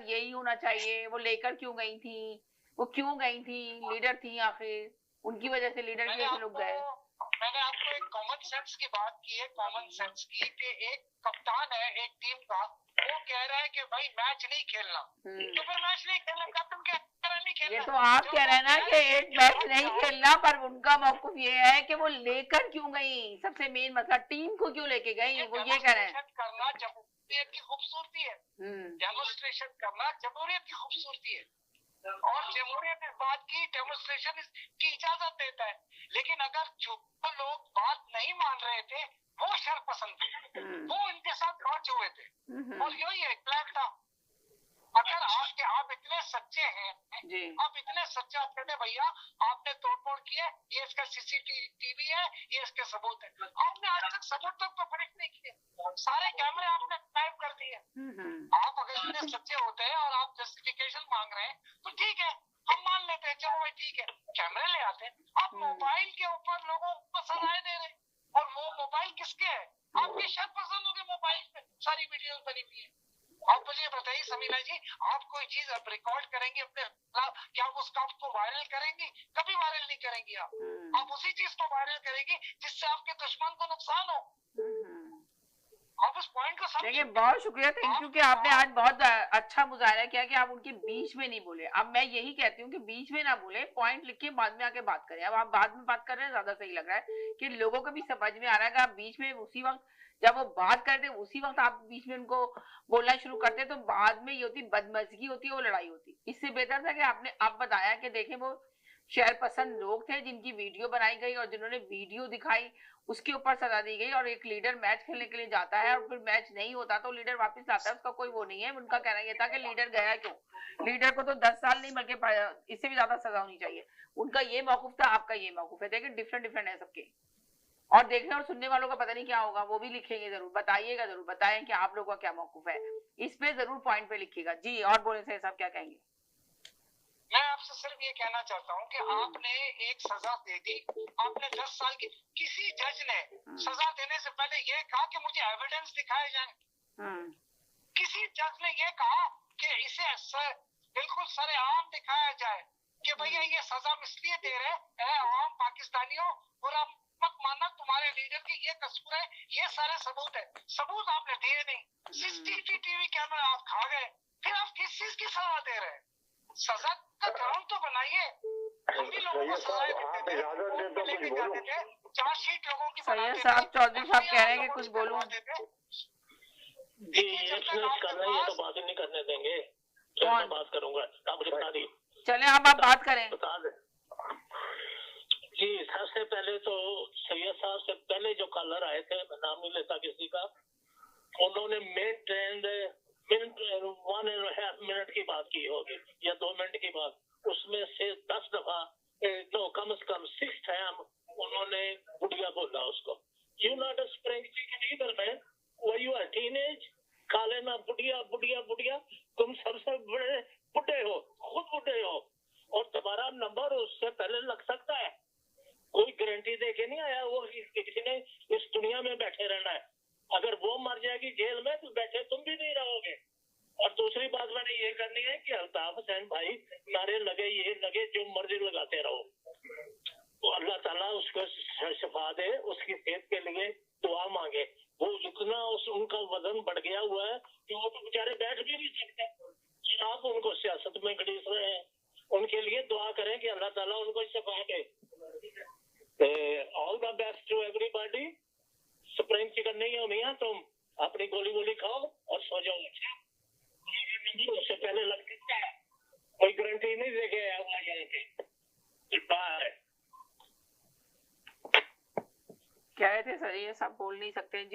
यही होना चाहिए, वो लेकर क्यों गई थी, वो क्यों गई थी, लीडर थी आखिर, उनकी वजह से लीडर की वजह से लोग गए। मैंने आपको एक कॉमन सेंस की बात की है, कॉमन सेंस की, कि एक कप्तान है एक टीम का, वो कह रहा है कि भाई मैच नहीं खेलना, तो फिर मैच नहीं खेलना, कैप्टन कह रहा है नहीं खेलना। ये तो आप कह रहे हैं ना कि एक मैच नहीं खेलना, पर उनका मौक़िफ़ ये है कि वो लेकर क्यों गई, सबसे मेन मसला टीम को क्यों लेके गई, वो ये कह रहे हैं। करना जमहूरियत की खूबसूरती है, डेमोन्स्ट्रेशन करना जमहूरियत की खूबसूरती है, और जमहूरियत इस बात की डेमोन्स्ट्रेशन की इजाजत देता है। लेकिन अगर जो लोग बात नहीं मान रहे थे वो शरपसंद थे, वो इनके साथ लॉन्च हुए थे, और यही है प्लान था। अगर आप इतने सच्चे हैं, आप इतने सच्चे, आप कहते भैया आपने तोड़फोड़ किया, ये इसका सीसीटीवी है, ये इसके सबूत है, आपने आज तक सबूत तक तो फर्क नहीं किए, सारे कैमरे आपने गायब कर दिए। आप अगर इतने सच्चे होते हैं और आप जस्टिफिकेशन मांग रहे हैं तो ठीक है, हम मान लेते हैं, चलो भाई ठीक है, कैमरे ले आते हैं। आप मोबाइल के ऊपर लोगों को सजाए दे रहे हैं, और वो मोबाइल किसके है, आपके शरपसंदों के मोबाइल पे सारी वीडियोस बनी हुई है। आप मुझे बताइए समीना जी, आप कोई चीज आप रिकॉर्ड करेंगे अपने, क्या आप उस काम को वायरल करेंगी? कभी वायरल नहीं करेंगी। आप उसी चीज को वायरल करेंगी जिससे आपके दुश्मन को नुकसान हो। आप उस पॉइंट को समझिए। देखिए बहुत शुक्रिया, थैंक यू कि आपने आज बहुत अच्छा मुजाहरा किया कि आप उनके बीच में नहीं बोले। अब मैं यही कहती हूँ कि बीच में ना बोले, पॉइंट लिख के बाद में आके बात करें। अब आप बाद में बात कर रहे हैं, ज्यादा सही लग रहा है कि लोगों को भी समझ में आ रहा है कि आप बीच में उसी वक्त जब वो बात करते उसी वक्त आप बीच में उनको बोलना शुरू करते तो बाद में ये होती बदमजगी होती है, वो लड़ाई होती। इससे बेहतर था कि आपने आप बताया कि देखें वो शेयर पसंद लोग थे जिनकी वीडियो बनाई गई और जिन्होंने वीडियो दिखाई उसके ऊपर सजा दी गई, और एक लीडर मैच खेलने के लिए जाता है और फिर मैच नहीं होता तो लीडर वापस लाता है, उसका कोई वो नहीं है। उनका कहना यह था कि लीडर गया क्यों, लीडर को तो 10 साल नहीं बल्कि इससे भी ज्यादा सजा होनी चाहिए। उनका ये मौकूफ था, आपका ये मौकूफ है। देखिए डिफरेंट डिफरेंट है सबके, और देखने और सुनने वालों का पता नहीं क्या होगा, वो भी लिखेंगे जरूर, बताइएगा जरूर, बताएं कि आप लोगों का क्या मौकूफ है, इस पे जरूर पॉइंट पे लिखिएगा जी। और बोले से साहब क्या कहेंगे? मैं आपसे सिर्फ ये कहना चाहता हूँ कि आपने एक सजा दे दी, आपने 10 साल की, किसी जज ने सजा देने से पहले ये कहा कि मुझे एविडेंस दिखाए जाए? किसी जज ने ये कहा कि इसे बिल्कुल सरेआम दिखाया जाए कि भैया ये सजा इसलिए दे रहे हैं आम पाकिस्तानियों, और आप मत मानना तुम्हारे लीडर की ये कसूर है, ये सारे सबूत है। सबूत आपने दिए नहीं, सीसीटीवी कैमरा आप खा गए, फिर आप किस चीज की सजा दे रहे हैं? सजा का कानून तो बनाइए। हम भी लोगों को सजाएं लेके जाते थे, चार्जशीट लोगों की बनाते थे। साहब चौधरी साहब कह रहे हैं कि कुछ बोलूं जी, कर रहे हैं तो बात ही नहीं करने देंगे, तो मैं बात करूंगा, आप मुझे बता दी। चले आप बात करें। बता दे जी। सबसे पहले तो सैयद साहब से पहले जो कॉलर आए थे, मैं नाम नहीं लेता किसी का, उन्होंने मेन ट्रेंड 1.5 मिनट की बात की होगी या 2 मिनट की बात, उसमें से 10 दफा नो कम से कम 6 टाइम उन्होंने बुढ़िया बोला उसको। You not a spring chicken either man, were you are teenage, खा लेना बुढ़िया बुढ़िया बुढ़िया, तुम सबसे बड़े बुढ़े हो, खुद बुढ़े हो, और तुम्हारा नंबर उससे पहले लग सकता है। कोई गारंटी दे के नहीं आया वो किसी ने इस दुनिया में बैठे रहना है। अगर वो मर जाएगी जेल में तो बैठे तुम भी नहीं रहोगे। और दूसरी बात मैंने ये करनी है कि अल्ताफ हुसैन भाई नारे लगे, ये लगे, जो मर्जी लगाते रहो, तो अल्लाह ताला उसको शफा दे, उसकी सेहत के लिए दुआ मांगे। वो इतना उनका वजन बढ़ गया हुआ है कि वो तो बेचारे बैठ भी नहीं सकते, और आप उनको सियासत में घड़ीस रहे हैं। उनके लिए दुआ करें कि अल्लाह ताला उनको शफा दे। All the best to everybody. Spring chicken नहीं हो मियां, तुम अपनी गोली गोली खाओ और सो जाओ। अच्छा, उससे पहले लग सकता है, कोई गारंटी नहीं देके आया हुआ यहाँ पे। बाय। कह रहे थे सर ये सब बोल नहीं सकते जी।